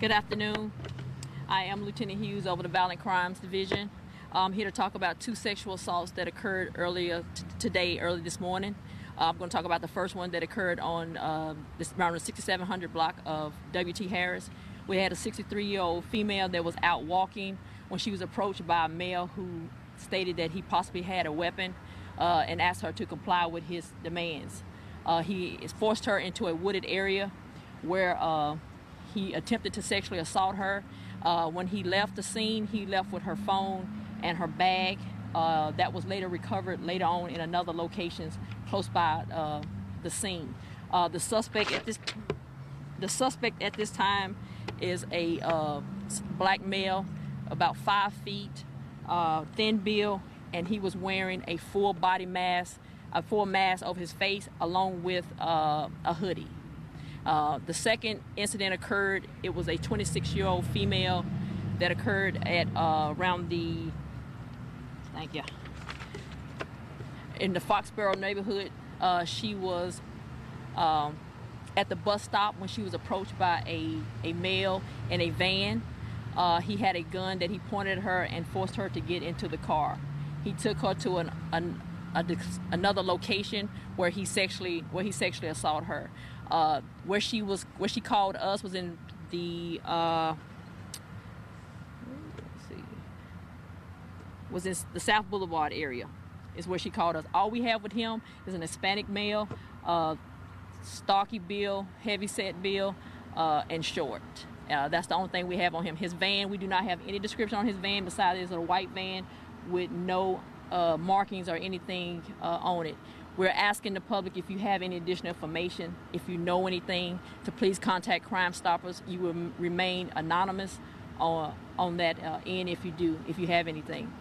Good afternoon. I am Lieutenant Hughes over the Violent Crimes Division. I'm here to talk about two sexual assaults that occurred early this morning. I'm going to talk about the first one that occurred on around the 6700 block of W.T. Harris. We had a 63-year-old female that was out walking when she was approached by a male who stated that he possibly had a weapon and asked her to comply with his demands. He forced her into a wooded area where he attempted to sexually assault her. When he left the scene, he left with her phone and her bag. That was later recovered later on in another location close by the scene. The suspect at this time is a black male, about 5 feet, thin build, and he was wearing a full mask over his face along with a hoodie. The second incident occurred, it was a 26-year-old female that occurred at in the Foxborough neighborhood. She was at the bus stop when she was approached by a male in a van. He had a gun that he pointed at her and forced her to get into the car. He took her to another location where he sexually assaulted her. Where she called us was in the the South Boulevard area is where she called us. All we have with him is an Hispanic male, stocky build, heavy set build, and short. That's the only thing we have on him. His van, we do not have any description on his van besides it's a white van with no markings or anything on it. We're asking the public, if you have any additional information, if you know anything, to please contact Crime Stoppers. You will remain anonymous on that end if you have anything.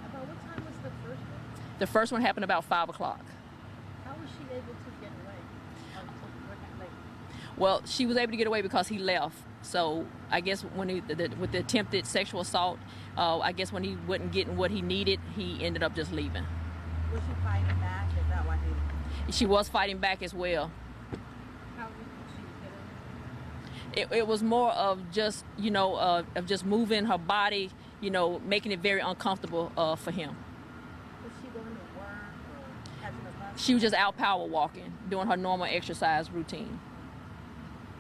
About what time was the first one? The first one happened about 5 o'clock. How was she able to get away? Well, she was able to get away because he left. So I guess when with the attempted sexual assault, I guess when he wasn't getting what he needed, he ended up just leaving. Was she fighting back? Is that why he... She was fighting back as well. How did she hit him? It was more of just, of just moving her body, making it very uncomfortable for him. Was she going to work or catching a bus? She was just out power walking, doing her normal exercise routine.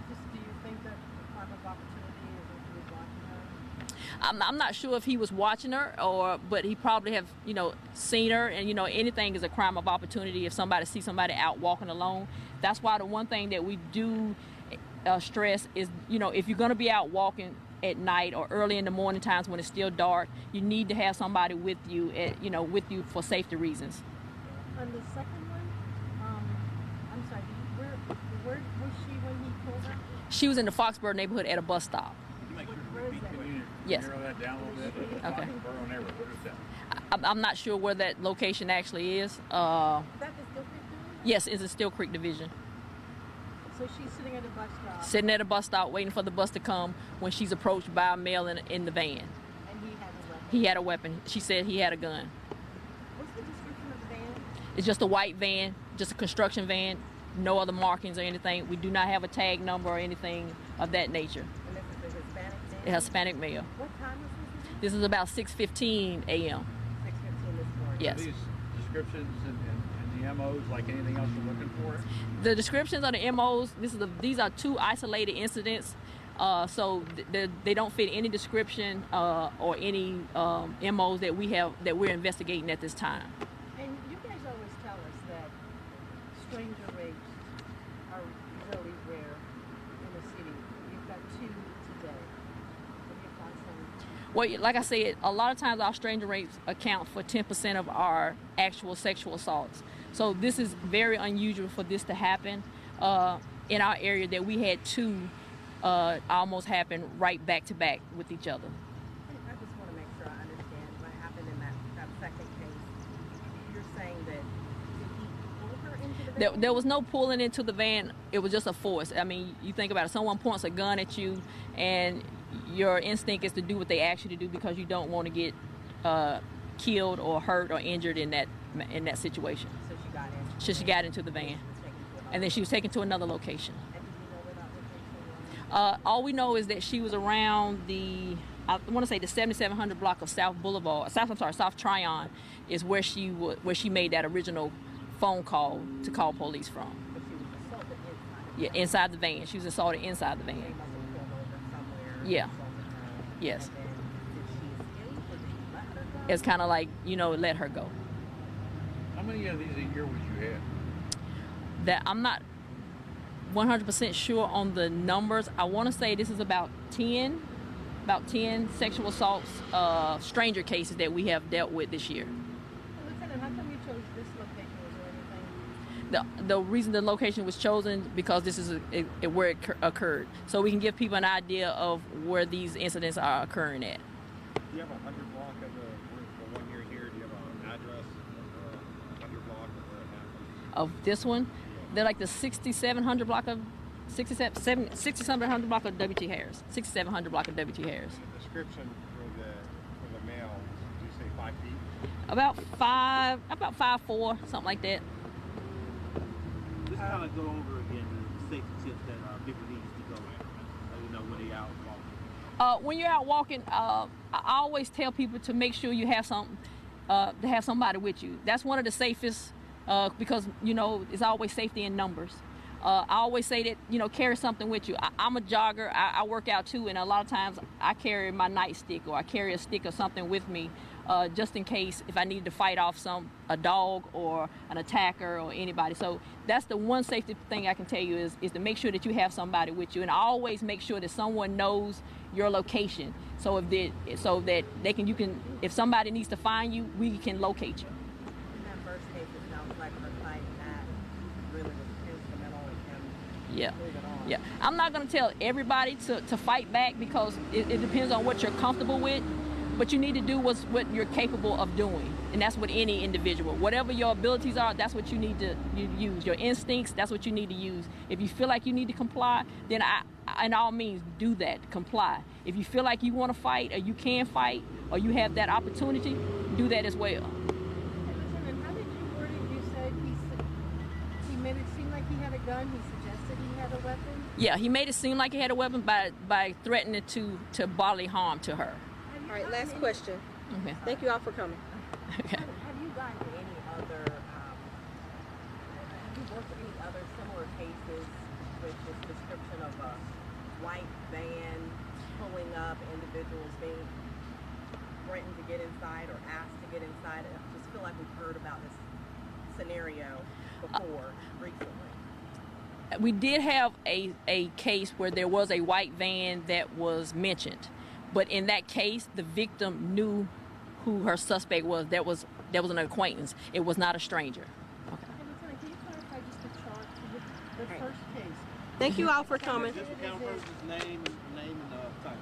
Do you think that the crime of opportunity is if he was watching her? I'm not sure if he was watching her but he probably have, seen her, and anything is a crime of opportunity if somebody sees somebody out walking alone. That's why the one thing that we do stress is, if you're going to be out walking at night or early in the morning times when it's still dark, you need to have somebody with you, with you for safety reasons. On the second one, I'm sorry, where was she when he pulled her? She was in the Foxborough neighborhood at a bus stop. Where is that? Yes. Narrow that down a little bit. Okay. Foxborough neighborhood. What is that? I'm not sure where that location actually is. Is that the Still Creek Division? Yes, it's a Still Creek Division. So she's sitting at a bus stop. Sitting at a bus stop waiting for the bus to come when she's approached by a male in the van. And he had a weapon. He had a weapon. She said he had a gun. What's the description of the van? It's just a white van, just a construction van, no other markings or anything. We do not have a tag number or anything of that nature. And this is a Hispanic van? A Hispanic male. What time was this? This is about 6:15 a.m. 6:15 this morning. Yes. Are these descriptions and the MOs like anything else you're looking for? The descriptions of the MOs, these are two isolated incidents, so they don't fit any description or any MOs that we're investigating at this time. And you guys always tell us that stranger rapes are really rare in the city. You've got two today. What are your thoughts on? Well, like I said, a lot of times our stranger rapes account for 10% of our actual sexual assaults. So this is very unusual for this to happen in our area, that we had two almost happen right back to back with each other. I just want to make sure I understand what happened in that second case. You're saying that did he pull her into the van? There was no pulling into the van. It was just a force. I mean, you think about it. Someone points a gun at you, and your instinct is to do what they ask you to do because you don't want to get killed or hurt or injured in that situation. So she got in. So she got into the van, and then she was taken to another location. And do you know where that location All we know is that she was around the, I want to say the 7700 block of South Boulevard, South Tryon is where she made that original phone call to call police from. But she was assaulted inside. Yeah, inside the van. She was assaulted inside the They van. must have pulled over somewhere. Yeah. Assaulted her. Yes. And then did she escape or did she let her go? It's kind of like, let her go. How many of these a year would you have? That I'm not 100% sure on the numbers. I want to say this is about 10 sexual assaults, stranger cases that we have dealt with this year. Lieutenant, how come you chose this location? Was there anything? The reason the location was chosen because this is where it occurred, so we can give people an idea of where these incidents are occurring at. Do you have a 100 block of the one you're here? Do you have an address of a 100 block of where it happened? Of this one, they're like the 6700 block of 6700 block of W.T. Harris. 6700 block of W.T. Harris. The description for the male, do you say 5 feet? About 5'4", something like that. Just kind of go over again the safety tips that people need to go at, when they're out walking. When you're out walking, I always tell people to make sure you have something, to have somebody with you. That's one of the safest, because it's always safety in numbers. I always say that carry something with you. I'm a jogger. I work out too, and a lot of times I carry my nightstick or I carry a stick or something with me, just in case if I need to fight off a dog or an attacker or anybody. So that's the one safety thing I can tell you is to make sure that you have somebody with you, and always make sure that someone knows your location. So that if somebody needs to find you, we can locate you. In that first case, it sounds like her fight that really was instrumental in him Yeah. moving on. Yeah, I'm not going to tell everybody to fight back because it depends on what you're comfortable with. But you need to do what you're capable of doing, and that's with any individual. Whatever your abilities are, that's what you need to use. Your instincts, that's what you need to use. If you feel like you need to comply, then in all means, do that. Comply. If you feel like you want to fight, or you can fight, or you have that opportunity, do that as well. Hey, listen, and how did you word it? You said he made it seem like he had a gun. He suggested he had a weapon. Yeah, he made it seem like he had a weapon by threatening to bodily harm to her. All right, last question. Okay. Thank you all for coming. Okay. Have you gotten any other? Have you worked with any other similar cases with this description of a white van pulling up, individuals being threatened to get inside or asked to get inside? I just feel like we've heard about this scenario before recently. We did have a case where there was a white van that was mentioned, but in that case, the victim knew who her suspect was. That was an acquaintance. It was not a stranger. Okay. Hey, Lieutenant, can you clarify just the charge for the first case? Thank you all for coming. Just the person's name and title.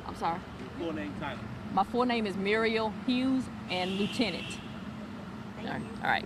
I'm sorry. Full name, title. My full name is Muriel Hughes and Lieutenant. Thank you. All right.